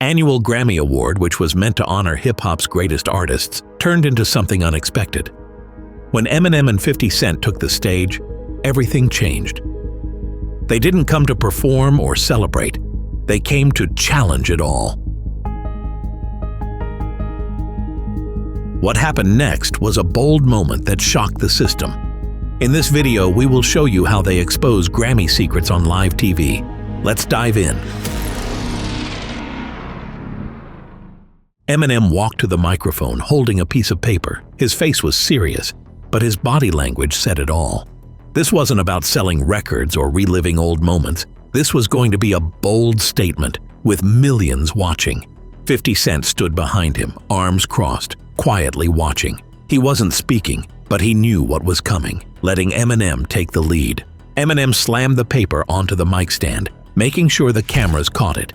annual Grammy Award, which was meant to honor hip-hop's greatest artists, turned into something unexpected. When Eminem and 50 Cent took the stage, everything changed. They didn't come to perform or celebrate. They came to challenge it all. What happened next was a bold moment that shocked the system. In this video, we will show you how they expose Grammy secrets on live TV. Let's dive in. Eminem walked to the microphone holding a piece of paper. His face was serious, but his body language said it all. This wasn't about selling records or reliving old moments. This was going to be a bold statement, with millions watching. 50 Cent stood behind him, arms crossed, quietly watching. He wasn't speaking, but he knew what was coming, letting Eminem take the lead. Eminem slammed the paper onto the mic stand, making sure the cameras caught it.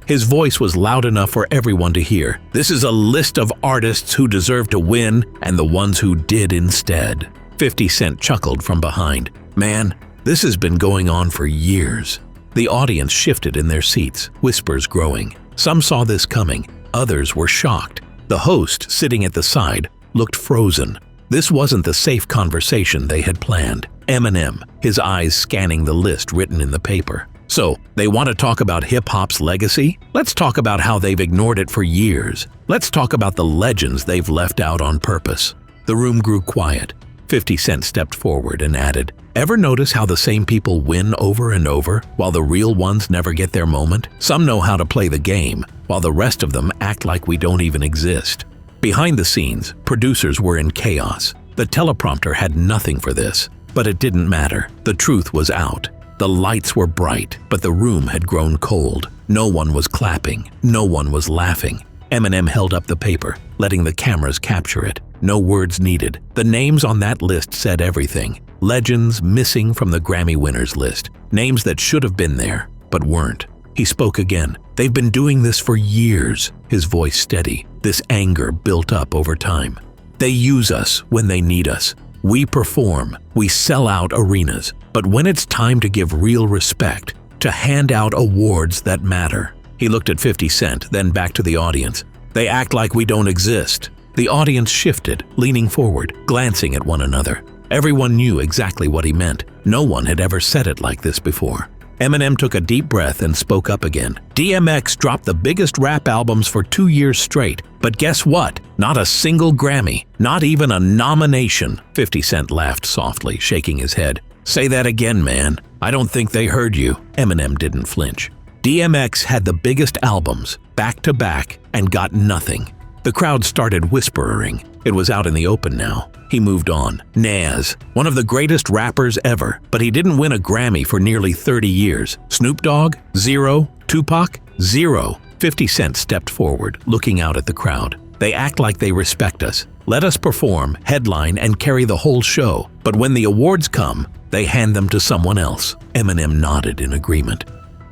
His voice was loud enough for everyone to hear. This is a list of artists who deserve to win and the ones who did instead. 50 Cent chuckled from behind. Man, this has been going on for years. The audience shifted in their seats, whispers growing. Some saw this coming, others were shocked. The host, sitting at the side, looked frozen. This wasn't the safe conversation they had planned. Eminem, his eyes scanning the list written in the paper. So, they want to talk about hip-hop's legacy? Let's talk about how they've ignored it for years. Let's talk about the legends they've left out on purpose. The room grew quiet. 50 Cent stepped forward and added, "Ever notice how the same people win over and over, while the real ones never get their moment? Some know how to play the game, while the rest of them act like we don't even exist." Behind the scenes, producers were in chaos. The teleprompter had nothing for this, but it didn't matter. The truth was out. The lights were bright, but the room had grown cold. No one was clapping. No one was laughing. Eminem held up the paper, letting the cameras capture it. No words needed. The names on that list said everything. Legends missing from the Grammy winners list. Names that should have been there, but weren't. He spoke again. "They've been doing this for years," his voice steady. This anger built up over time. "They use us when they need us. We perform, we sell out arenas, but when it's time to give real respect, to hand out awards that matter." He looked at 50 Cent, then back to the audience. "They act like we don't exist." The audience shifted, leaning forward, glancing at one another. Everyone knew exactly what he meant. No one had ever said it like this before. Eminem took a deep breath and spoke up again. "DMX dropped the biggest rap albums for 2 years straight, but guess what? Not a single Grammy, not even a nomination." 50 Cent laughed softly, shaking his head. "Say that again, man. I don't think they heard you." Eminem didn't flinch. "DMX had the biggest albums, back to back, and got nothing." The crowd started whispering. It was out in the open now. He moved on. "Nas, one of the greatest rappers ever, but he didn't win a Grammy for nearly 30 years. Snoop Dogg? Zero. Tupac? Zero." 50 Cent stepped forward, looking out at the crowd. "They act like they respect us. Let us perform, headline, and carry the whole show. But when the awards come, they hand them to someone else." Eminem nodded in agreement.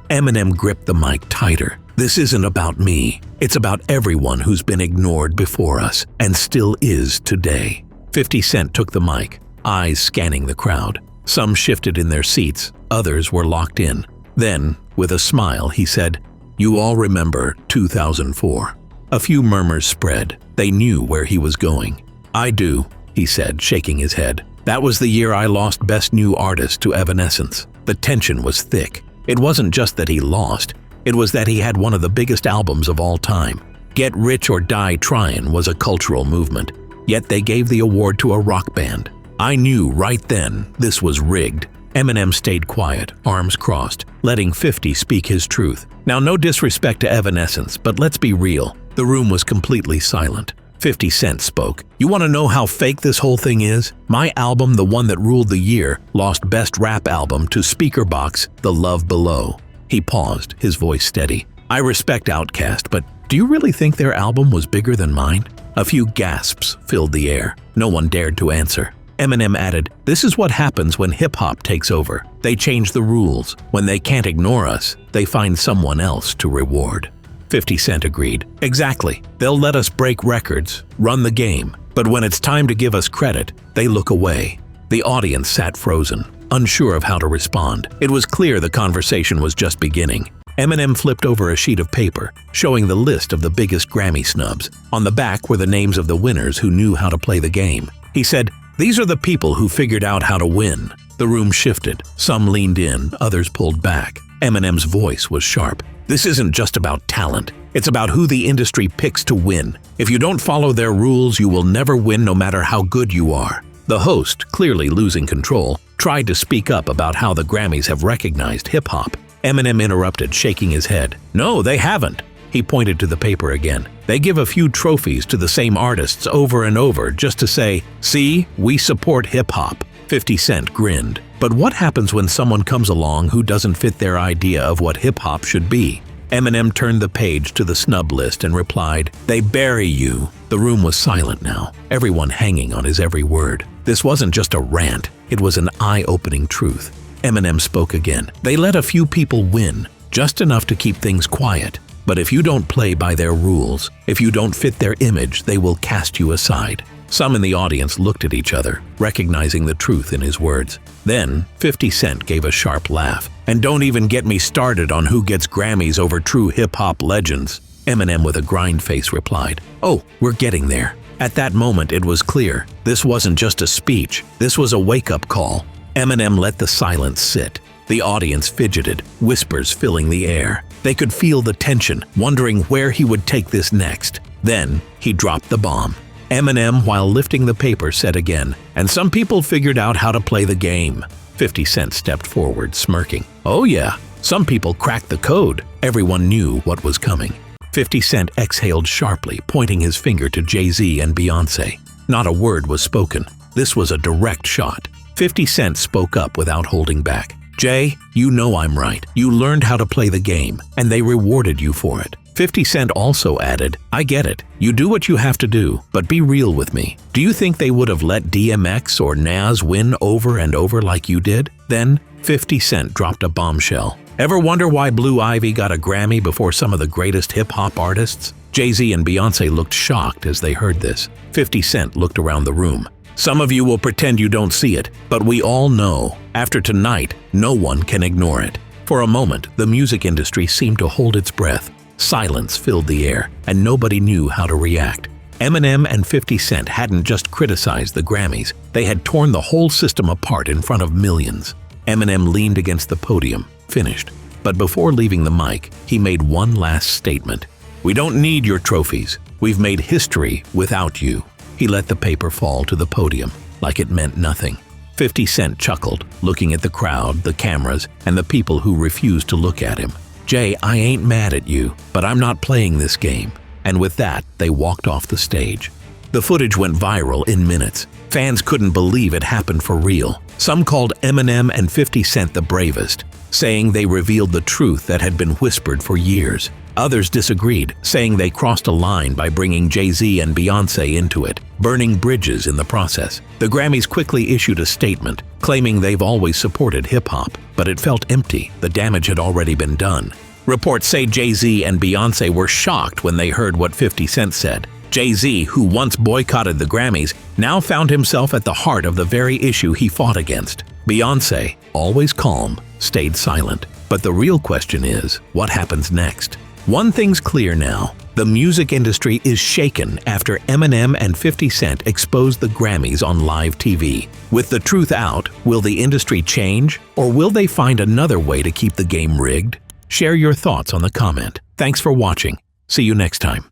Eminem gripped the mic tighter. "This isn't about me. It's about everyone who's been ignored before us, and still is today." 50 Cent took the mic, eyes scanning the crowd. Some shifted in their seats, others were locked in. Then, with a smile, he said, "You all remember 2004. A few murmurs spread. They knew where he was going. "I do," he said, shaking his head. "That was the year I lost Best New Artist to Evanescence." The tension was thick. It wasn't just that he lost. It was that he had one of the biggest albums of all time. Get Rich or Die Tryin' was a cultural movement. Yet they gave the award to a rock band. I knew right then this was rigged. Eminem stayed quiet, arms crossed, letting 50 speak his truth. Now, no disrespect to Evanescence, but let's be real. The room was completely silent. 50 Cent spoke. "You want to know how fake this whole thing is? My album, the one that ruled the year, lost Best Rap Album to Speakerboxx, The Love Below." He paused, his voice steady. "I respect Outkast, but do you really think their album was bigger than mine?" A few gasps filled the air. No one dared to answer. Eminem added, "This is what happens when hip-hop takes over. They change the rules. When they can't ignore us, they find someone else to reward." 50 Cent agreed. "Exactly. They'll let us break records, run the game. But when it's time to give us credit, they look away." The audience sat frozen, unsure of how to respond. It was clear the conversation was just beginning. Eminem flipped over a sheet of paper, showing the list of the biggest Grammy snubs. On the back were the names of the winners who knew how to play the game. He said, "These are the people who figured out how to win." The room shifted. Some leaned in, others pulled back. Eminem's voice was sharp. "This isn't just about talent. It's about who the industry picks to win. If you don't follow their rules, you will never win no matter how good you are." The host, clearly losing control, tried to speak up about how the Grammys have recognized hip-hop. Eminem interrupted, shaking his head. "No, they haven't." He pointed to the paper again. "They give a few trophies to the same artists over and over just to say, 'See, we support hip-hop.'" 50 Cent grinned. But what happens when someone comes along who doesn't fit their idea of what hip-hop should be? Eminem turned the page to the snub list and replied, "They bury you." The room was silent now, everyone hanging on his every word. This wasn't just a rant, it was an eye-opening truth. Eminem spoke again. "They let a few people win, just enough to keep things quiet. But if you don't play by their rules, if you don't fit their image, they will cast you aside." Some in the audience looked at each other, recognizing the truth in his words. Then, 50 Cent gave a sharp laugh. "And don't even get me started on who gets Grammys over true hip-hop legends." Eminem with a grind face replied, "Oh, we're getting there." At that moment it was clear, this wasn't just a speech, this was a wake-up call. Eminem let the silence sit. The audience fidgeted, whispers filling the air. They could feel the tension, wondering where he would take this next. Then, he dropped the bomb. Eminem, while lifting the paper, said again, "And some people figured out how to play the game." 50 Cent stepped forward, smirking. "Oh yeah, some people cracked the code." Everyone knew what was coming. 50 Cent exhaled sharply, pointing his finger to Jay-Z and Beyoncé. Not a word was spoken. This was a direct shot. 50 Cent spoke up without holding back. "Jay, you know I'm right. You learned how to play the game, and they rewarded you for it." 50 Cent also added, "I get it. You do what you have to do, but be real with me. Do you think they would have let DMX or Nas win over and over like you did?" Then, 50 Cent dropped a bombshell. "Ever wonder why Blue Ivy got a Grammy before some of the greatest hip-hop artists?" Jay-Z and Beyoncé looked shocked as they heard this. 50 Cent looked around the room. "Some of you will pretend you don't see it, but we all know. After tonight, no one can ignore it." For a moment, the music industry seemed to hold its breath. Silence filled the air, and nobody knew how to react. Eminem and 50 Cent hadn't just criticized the Grammys, they had torn the whole system apart in front of millions. Eminem leaned against the podium, finished. But before leaving the mic, he made one last statement. "We don't need your trophies. We've made history without you." He let the paper fall to the podium, like it meant nothing. 50 Cent chuckled, looking at the crowd, the cameras, and the people who refused to look at him. "Jay, I ain't mad at you, but I'm not playing this game." And with that, they walked off the stage. The footage went viral in minutes. Fans couldn't believe it happened for real. Some called Eminem and 50 Cent the bravest, saying they revealed the truth that had been whispered for years. Others disagreed, saying they crossed a line by bringing Jay-Z and Beyoncé into it, burning bridges in the process. The Grammys quickly issued a statement, claiming they've always supported hip-hop, but it felt empty. The damage had already been done. Reports say Jay-Z and Beyoncé were shocked when they heard what 50 Cent said. Jay-Z, who once boycotted the Grammys, now found himself at the heart of the very issue he fought against. Beyoncé, always calm, stayed silent. But the real question is, what happens next? One thing's clear now. The music industry is shaken after Eminem and 50 Cent exposed the Grammys on live TV. With the truth out, will the industry change, or will they find another way to keep the game rigged? Share your thoughts on the comment. Thanks for watching. See you next time.